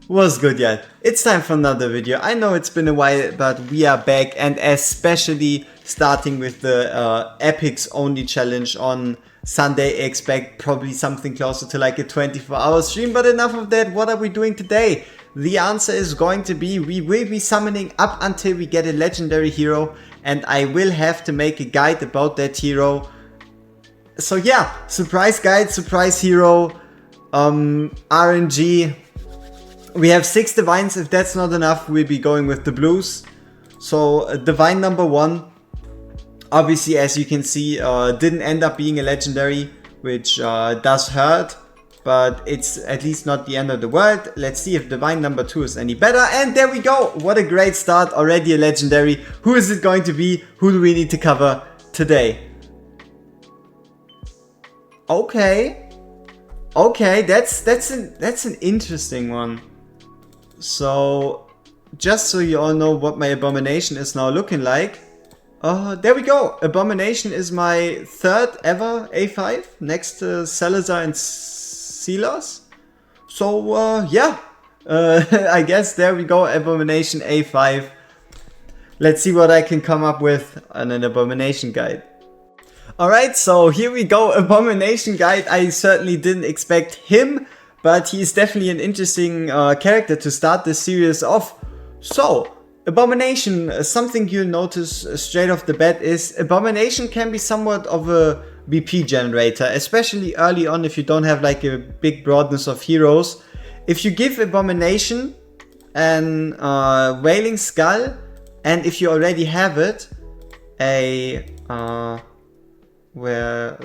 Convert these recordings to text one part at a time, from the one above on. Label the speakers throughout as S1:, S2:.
S1: What's good, y'all? It's time for another video. I know it's been a while, but we are back, and especially starting with the Epics only challenge on Sunday. Expect probably something closer to like a 24-hour stream, but enough of that. What are we doing today? The answer is going to be we will be summoning up until we get a legendary hero, and I will have to make a guide about that hero. So yeah, surprise guide, surprise hero, RNG. We have 6 divines. If that's not enough, we'll be going with the blues. So divine number 1, obviously, as you can see, didn't end up being a legendary, which does hurt, but it's at least not the end of the world. Let's see if divine number 2 is any better, and there we go. What a great start, already a legendary. Who is it going to be? Who do we need to cover today? Okay, that's an interesting one. So, just so you all know what my Abomination is now looking like. There we go. Abomination is my 3rd ever A5 next to Salazar and Silas. So, yeah. I guess there we go. Abomination A5. Let's see what I can come up with on an Abomination guide. Alright, so here we go. Abomination guide. I certainly didn't expect him, but he's definitely an interesting character to start this series off. So, Abomination, something you'll notice straight off the bat is Abomination can be somewhat of a BP generator, especially early on if you don't have like a big broadness of heroes. If you give Abomination an Wailing Skull, and if you already have it,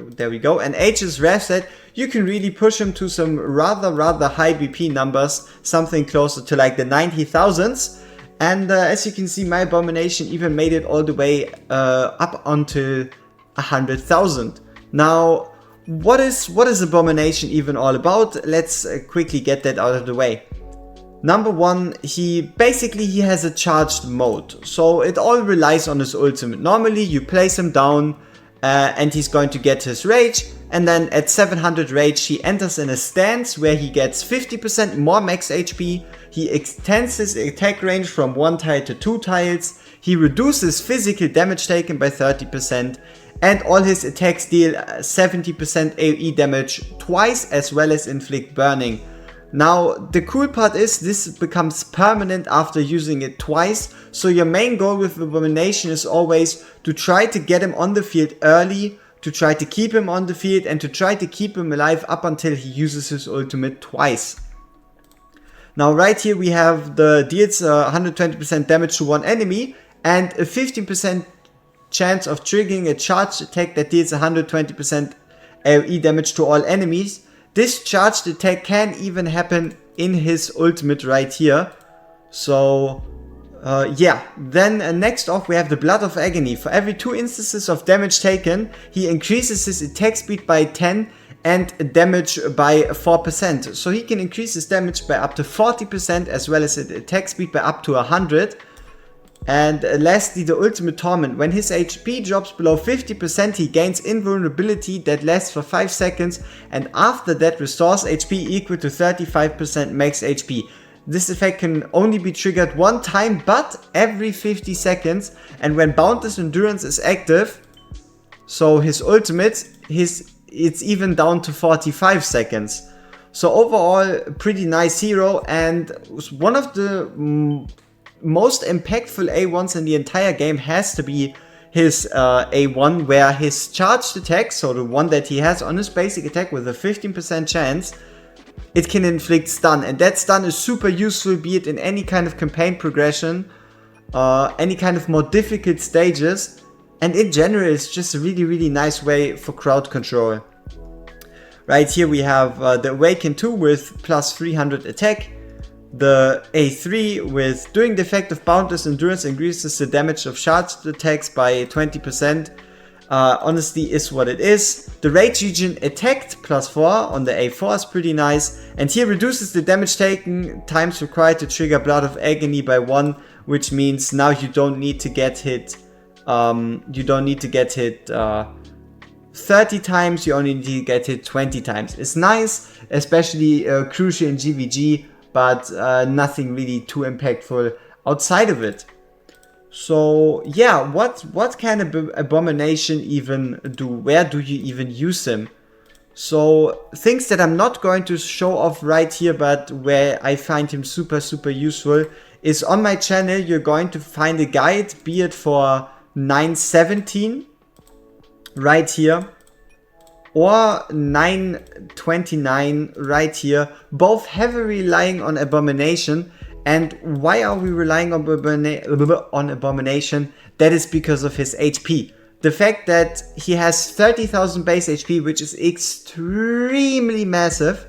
S1: there we go, an Aegis Rev set, you can really push him to some rather high BP numbers, something closer to like the 90,000s. And as you can see, my Abomination even made it all the way up onto 100,000. Now, what is Abomination even all about? Let's quickly get that out of the way. Number 1, he has a charged mode, so it all relies on his ultimate. Normally you place him down and he's going to get his rage, and then at 700 rage he enters in a stance where he gets 50% more max HP, he extends his attack range from 1 tile to 2 tiles, he reduces physical damage taken by 30%, and all his attacks deal 70% AoE damage twice, as well as inflict burning. Now, the cool part is this becomes permanent after using it twice, so your main goal with Abomination is always to try to get him on the field early, to try to keep him on the field, and to try to keep him alive up until he uses his ultimate twice. Now, right here we have the deals 120% damage to one enemy, and a 15% chance of triggering a charged attack that deals 120% AoE damage to all enemies. This charged attack can even happen in his ultimate right here. So, yeah. Then next off we have the Blood of Agony. For every 2 instances of damage taken, he increases his attack speed by 10 and damage by 4%. So he can increase his damage by up to 40% as well as his attack speed by up to 100. And lastly, the Ultimate Torment. When his HP drops below 50%, he gains invulnerability that lasts for 5 seconds, and after that restores HP equal to 35% max HP. This effect can only be triggered 1 time, but every 50 seconds, and when Boundless Endurance is active, so his ultimate, it's even down to 45 seconds. So overall, pretty nice hero, and one of the most impactful A1s in the entire game has to be his A1, where his charged attack, so the one that he has on his basic attack with a 15% chance, it can inflict stun, and that stun is super useful, be it in any kind of campaign progression, any kind of more difficult stages, and in general it's just a really nice way for crowd control. Right here we have the Awaken 2 with plus 300 attack. The A3 with during the effect of Boundless Endurance increases the damage of charged attacks by 20%. Honestly is what it is. The Rage Region attacked plus 4 on the A4 is pretty nice. And here reduces the damage taken times required to trigger Blood of Agony by 1. Which means now you don't need to get hit 30 times, you only need to get hit 20 times. It's nice, especially crucial in GVG. but nothing really too impactful outside of it. So yeah, what can Abomination even do? Where do you even use him? So things that I'm not going to show off right here, but where I find him super useful, is on my channel. You're going to find a guide, be it for 917 right here, or 929 right here, both heavily relying on Abomination. And why are we relying on Abomination? That is because of his HP. The fact that he has 30,000 base HP, which is extremely massive.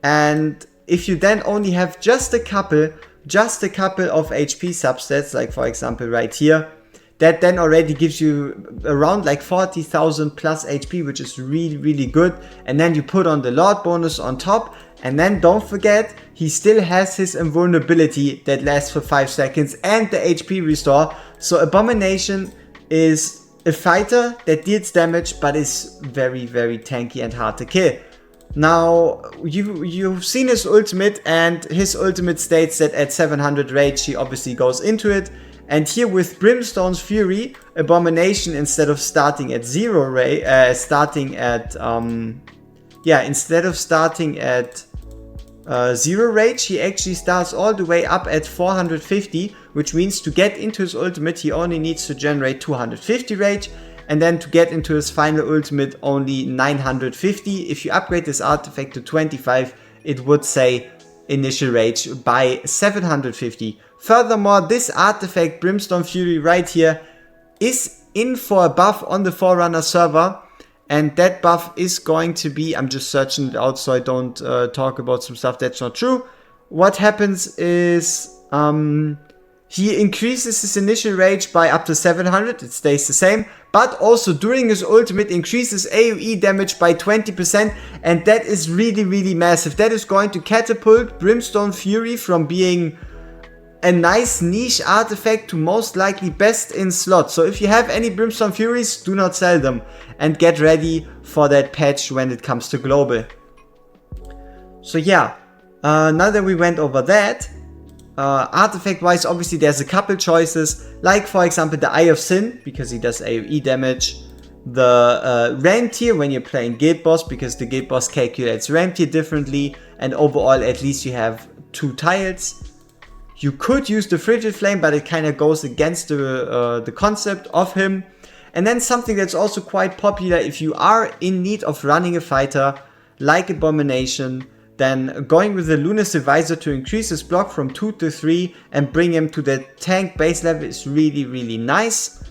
S1: And if you then only have just a couple of HP substats, like for example right here, that then already gives you around like 40,000 plus HP, which is really good. And then you put on the Lord bonus on top. And then don't forget, he still has his invulnerability that lasts for 5 seconds and the HP restore. So Abomination is a fighter that deals damage, but is very tanky and hard to kill. Now, you've seen his ultimate, and his ultimate states that at 700 rage he obviously goes into it. And here with Brimstone's Fury, Abomination, instead of starting at 0 rage, instead of starting at 0 rage, he actually starts all the way up at 450, which means to get into his ultimate he only needs to generate 250 rage, and then to get into his final ultimate only 950. If you upgrade this artifact to 25, it would say initial rage by 750. Furthermore, this artifact, Brimstone Fury right here, is in for a buff on the Forerunner server. And that buff is going to be, I'm just searching it out so I don't talk about some stuff that's not true. What happens is he increases his initial rage by up to 700, it stays the same. But also during his ultimate increases AoE damage by 20. And that is really massive. That is going to catapult Brimstone Fury from being a nice niche artifact to most likely best in slot. So if you have any Brimstone Furies, do not sell them and get ready for that patch when it comes to global. So yeah, now that we went over that, artifact wise, obviously there's a couple choices, like for example the Eye of Sin, because he does AoE damage, the Ram tier when you're playing Guild Boss, because the Guild Boss calculates Ram tier differently, and overall at least you have 2 tiles. You could use the Frigid Flame, but it kind of goes against the concept of him. And then something that's also quite popular, if you are in need of running a fighter like Abomination, then going with the Luna's Advisor to increase his block from 2 to 3 and bring him to the tank base level is really nice.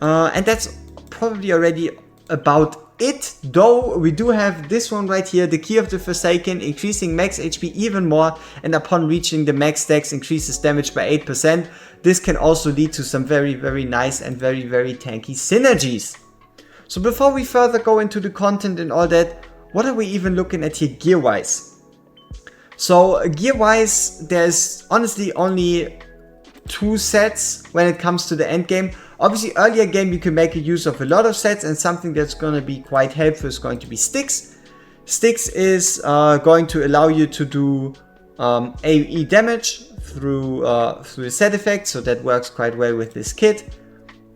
S1: And that's probably already about it, though we do have this one right here, the Key of the Forsaken, increasing max HP even more, and upon reaching the max stacks increases damage by 8%. This can also lead to some very nice and very tanky synergies. So before we further go into the content and all that, what are we even looking at here gear wise? So gear wise, there's honestly only 2 sets when it comes to the end game. Obviously, earlier game you can make a use of a lot of sets, and something that's going to be quite helpful is going to be sticks. Sticks is going to allow you to do AoE damage through the set effect, so that works quite well with this kit.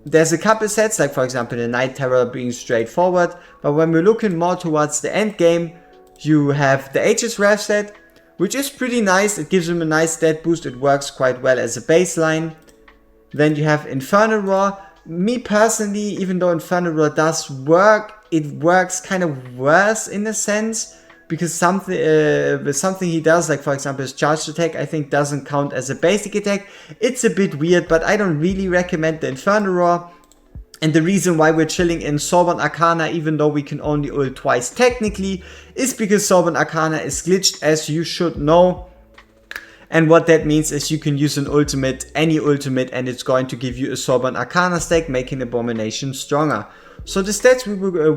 S1: There's a couple sets, like for example the Night Terror being straightforward, but when we're looking more towards the end game, you have the Aegis Wrath set, which is pretty nice. It gives him a nice stat boost, it works quite well as a baseline. Then you have Infernal Roar. Me personally, even though Infernal Roar does work, it works kind of worse in a sense, because something he does, like for example his charged attack, I think doesn't count as a basic attack. It's a bit weird, but I don't really recommend the Infernal Roar. And the reason why we're chilling in Sorbonne Arcana, even though we can only ult twice technically, is because Sorbonne Arcana is glitched, as you should know. And what that means is you can use an ultimate, any ultimate, and it's going to give you a Sorbonne Arcana stack, making Abomination stronger. So the stats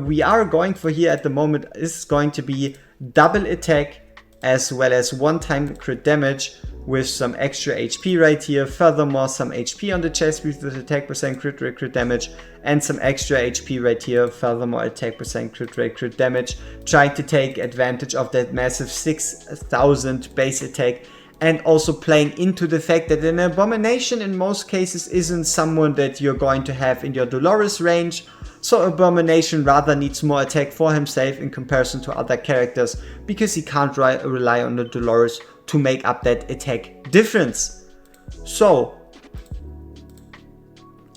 S1: we are going for here at the moment is going to be double attack, as well as one-time crit damage with some extra HP right here. Furthermore, some HP on the chest with attack percent crit rate crit damage, and some extra HP right here. Furthermore, attack percent crit rate crit damage, trying to take advantage of that massive 6,000 base attack and also playing into the fact that an Abomination in most cases isn't someone that you're going to have in your Dolores range. So Abomination rather needs more attack for himself in comparison to other characters, because he can't rely on the Dolores to make up that attack difference. So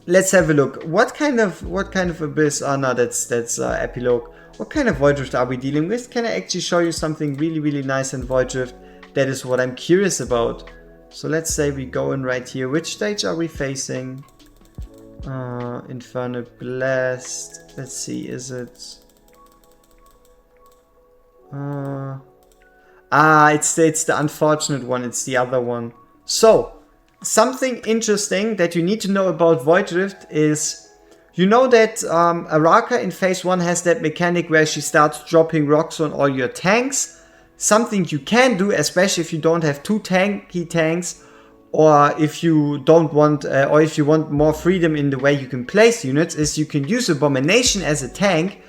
S1: let's have a look. What kind of Abyss? Oh no, that's Epilogue. What kind of Void Drift are we dealing with? Can I actually show you something really nice in Void Drift? That is what I'm curious about. So let's say we go in right here. Which stage are we facing? Infernal Blast. Let's see, is it... it's the unfortunate one. It's the other one. So, something interesting that you need to know about Void Drift is... You know that Araka in phase 1 has that mechanic where she starts dropping rocks on all your tanks. Something you can do, especially if you don't have two tanky tanks, or if you don't want, or if you want more freedom in the way you can place units, is you can use Abomination as a tank,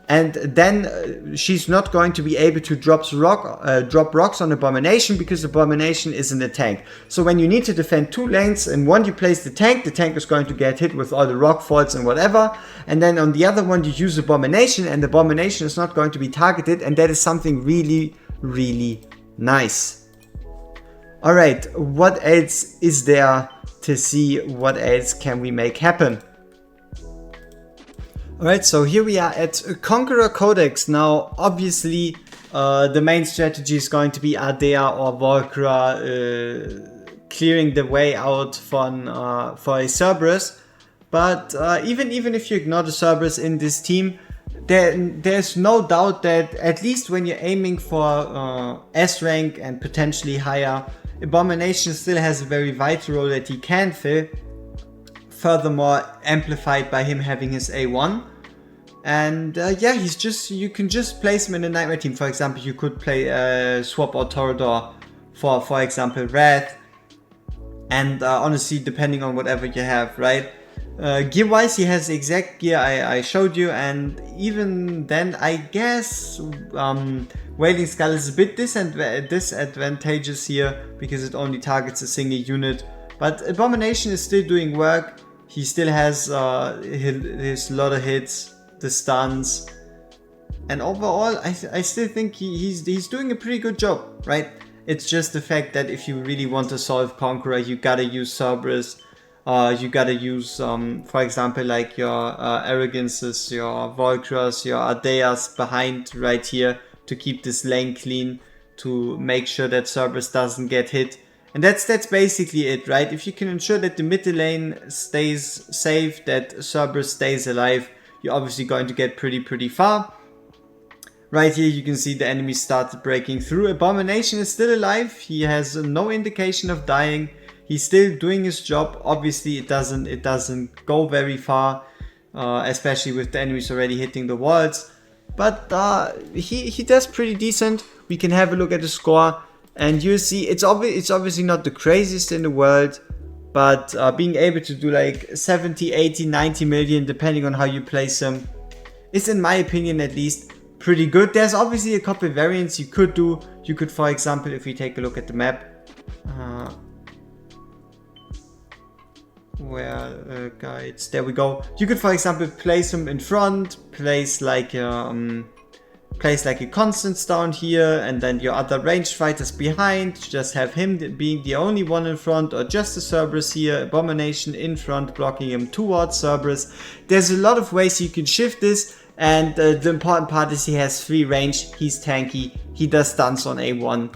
S1: and then she's not going to be able to drop rocks on Abomination, because Abomination is in the tank. So when you need to defend two lanes, and one you place the tank is going to get hit with all the rock faults and whatever, and then on the other one you use Abomination, and Abomination is not going to be targeted, and that is something really nice. Alright, what else is there to see? What else can we make happen? Alright, so here we are at Conqueror Codex. Now, obviously, the main strategy is going to be Ardea or Volcra clearing the way out for a Cerberus. But even if you ignore the Cerberus in this team, there's no doubt that at least when you're aiming for S rank and potentially higher, Abomination still has a very vital role that he can fill. Furthermore, amplified by him having his A1. And yeah, you can just place him in a Nightmare team. For example, you could play swap out Torador for example Wrath. And honestly, depending on whatever you have, right? Gear wise, he has the exact gear I showed you, and even then I guess Wailing Skull is a bit disadvantageous here because it only targets a single unit. But Abomination is still doing work. He still has his lot of hits, the stuns, and overall I still think he's doing a pretty good job, right? It's just the fact that if you really want to solve Conqueror, you gotta use Cerberus. You gotta use, for example, like your Arrogances, your Volcras, your Ardeas behind right here to keep this lane clean, to make sure that Cerberus doesn't get hit. And that's basically it, right? If you can ensure that the middle lane stays safe, that Cerberus stays alive, you're obviously going to get pretty far. Right here you can see the enemy started breaking through. Abomination is still alive. He has no indication of dying. He's still doing his job. Obviously it doesn't go very far, especially with the enemies already hitting the walls. But he does pretty decent. We can have a look at the score, and you see it's obviously not the craziest in the world, but being able to do like 70, 80, 90 million depending on how you place him is, in my opinion at least, pretty good. There's obviously a couple of variants you could do. You could, for example, if we take a look at the map, guides, there we go. You could, for example, place him in front, place like a Constance down here, and then your other ranged fighters behind. Just have him being the only one in front, or just a Cerberus here, Abomination in front, blocking him towards Cerberus. There's a lot of ways you can shift this, and the important part is he has free range, he's tanky, he does stuns on A1,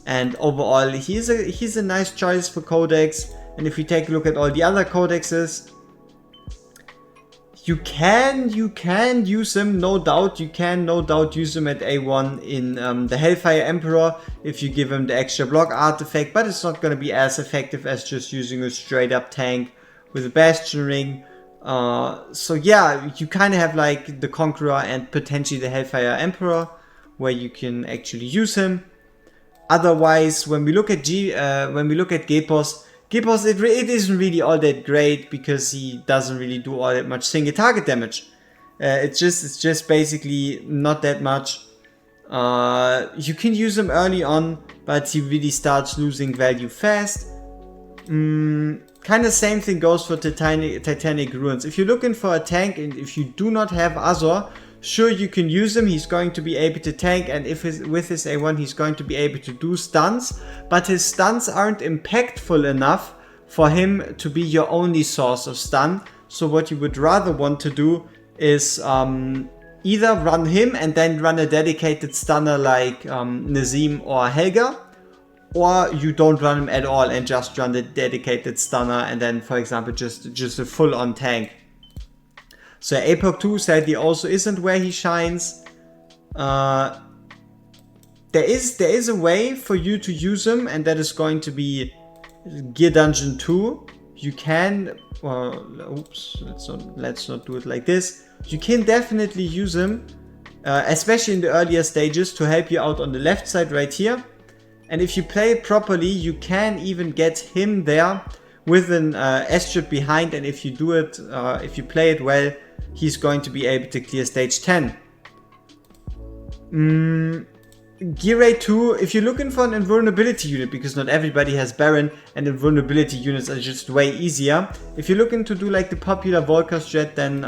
S1: and overall he's a nice choice for Codex. And if we take a look at all the other codexes, you can use him, no doubt. You can no doubt use him at A1 in the Hellfire Emperor if you give him the extra block artifact, but it's not going to be as effective as just using a straight up tank with a Bastion Ring. So yeah, you kind of have like the Conqueror and potentially the Hellfire Emperor where you can actually use him. Otherwise, when we look at Gepos, it isn't really all that great because he doesn't really do all that much single target damage. It's just basically not that much. You can use him early on, but he really starts losing value fast. Kind of same thing goes for Titanic Ruins. If you're looking for a tank and if you do not have Azor, sure, you can use him. He's going to be able to tank, and with his A1 he's going to be able to do stuns, but his stuns aren't impactful enough for him to be your only source of stun. So what you would rather want to do is either run him and then run a dedicated stunner like Nazim or Helga, or you don't run him at all and just run the dedicated stunner and then, for example, just a full-on tank. So Apoc 2 sadly also isn't where he shines. There is a way for you to use him, and that is going to be Gear Dungeon 2. You can, oops, let's not do it like this. You can definitely use him, especially in the earlier stages, to help you out on the left side right here. And if you play it properly, you can even get him there with an S-chip behind, and if you do it, if you play it well, he's going to be able to clear stage 10. Gear Rate 2, if you're looking for an invulnerability unit, because not everybody has Baron, and invulnerability units are just way easier. If you're looking to do like the popular Volker strat, then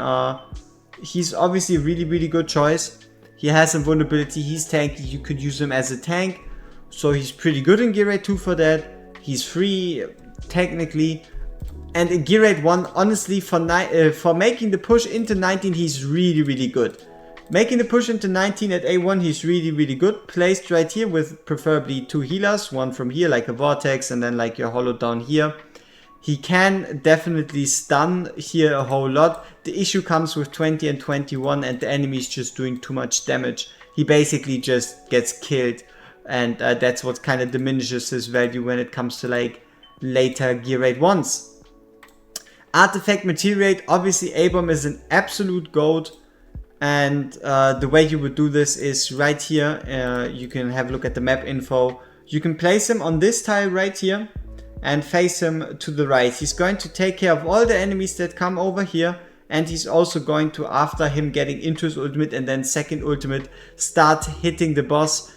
S1: he's obviously a really good choice. He has invulnerability, he's tanky, you could use him as a tank. So he's pretty good in Gear Rate 2 for that. He's free, technically. And in Gear Rate 1, honestly, for making the push into 19, he's really good. Making the push into 19 at A1, he's really good. Placed right here with preferably 2 healers. One from here, like a Vortex, and then like your Hollow down here. He can definitely stun here a whole lot. The issue comes with 20 and 21, and the enemy's just doing too much damage. He basically just gets killed. And that's what kind of diminishes his value when it comes to like later Gear Rate 1s. Artifact Material Rate, obviously Abom is an absolute goat. And the way you would do this is right here. You can have a look at the map info. You can place him on this tile right here and face him to the right. He's going to take care of all the enemies that come over here. And he's also going to, after him getting into his ultimate and then second ultimate, start hitting the boss.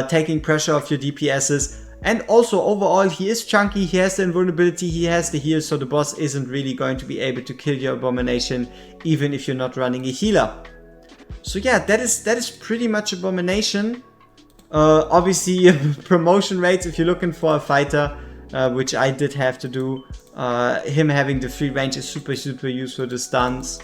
S1: Taking pressure off your DPSs, and also overall he is chunky, he has the invulnerability, he has the heal, so the boss isn't really going to be able to kill your Abomination even if you're not running a healer. So yeah, that is pretty much Abomination. Obviously promotion rates, if you're looking for a fighter, which I did have to do, him having the free range is super useful, the stuns.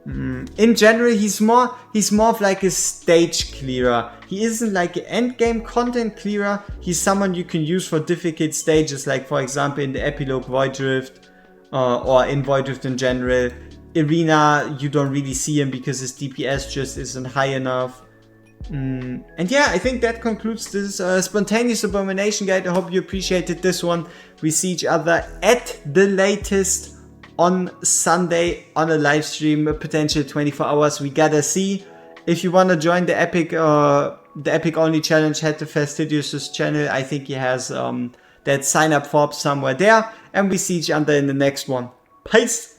S1: In general, he's more of like a stage clearer. He isn't like an end game content clearer. He's someone you can use for difficult stages, like for example in the Epilogue Void Rift, or in Void Rift in general. Arena, you don't really see him because his DPS just isn't high enough. And yeah, I think that concludes this spontaneous Abomination guide. I hope you appreciated this one. We see each other at the latest on Sunday on a live stream, potential 24 hours. We gotta see. If you want to join the Epic only challenge, head to Fastidious' channel. I think he has that sign up form somewhere there. And we see each other in the next one. Peace!